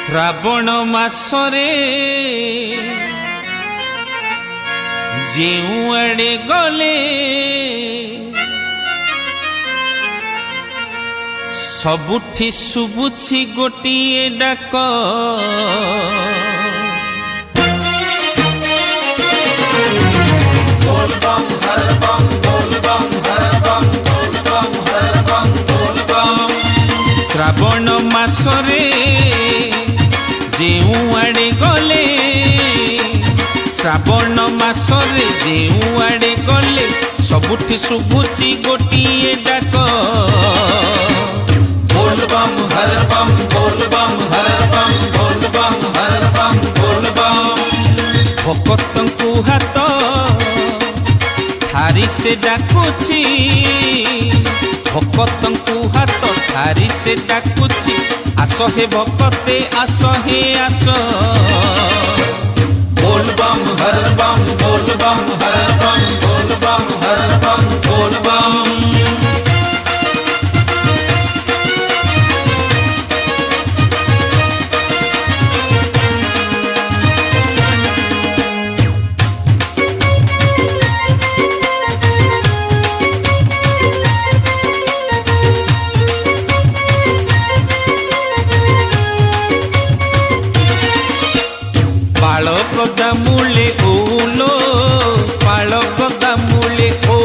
श्रावण मासरे जेऊ आड़े गले सबुठी शुभुछि गोटिए डाक श्रावण मासरे जेऊ आड़े गले श्रावण मासरे जेऊ आड़े गले सबुठी शुभुछि गोटिए डाक बोल बम हर बम बोल बम हर बम बोल बम हर बम बोल बम भक्तंकु हाथ थारी से डाकुछि भक्तंकु हाथ थारी से डाकुछि आस हे भक्ते आस हे आस बोल बम हर बम बोल बम हर बम बोल बम हर बम बोल बम पाळक दामुले ओलो पाळक दामुले ओ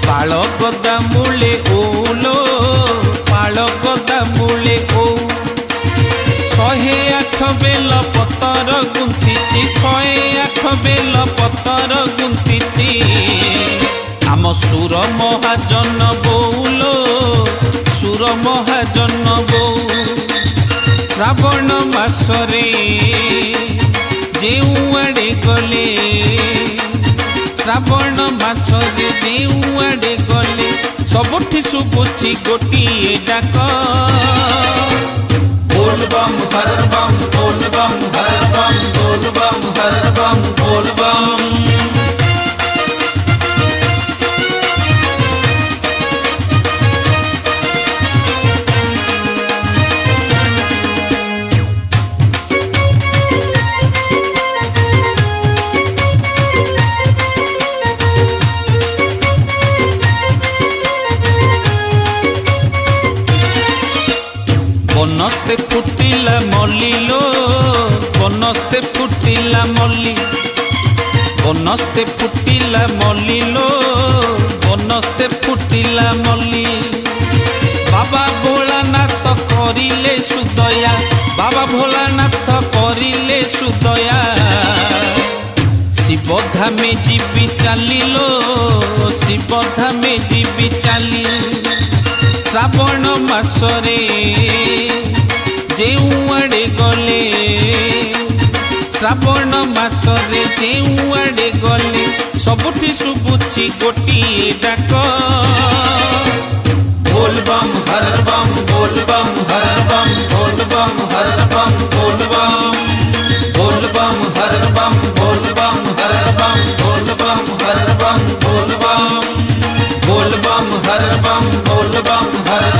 पाळक दामुले ओलो पाळक दामुले ओ 108 बेल पतर गुंतिछि 108 बेल पतर गुंतिछि आम सुर महाजन बौलो सुर महाजन बौ श्रावण मासरे जेऊ आड़े गले श्रावण मासरे जेऊ आड़े गले सबुठी शुभुछि गोटिए डाक बोल बम हर बम बोल बम हर बम बोल बम हर बम बोल बम बनस्ते फुटिला मल्लिलो बनस्ते फुटिला मल्ली बनस्ते फुटिला मल्लिलो बनस्ते फुटिला मल्ली बाबा भोलानाथ करिले सुदया बाबा भोलानाथ करिले सुदया शिव धामे जीवी चालिलो शिव धामे जीवी चाली श्रावण मासरे जेऊ आड़े गले श्रावण मासरे जेऊ आड़े गले सबुठी शुभुछि गोटिए डाक बोल बम हर बम बोल बम हर बम बोल बम हर बम बोल बम बोल बम हर बम बोल बम हर बम बोल बम हर बम बोल बम बोल बम हर बम बोल बम हर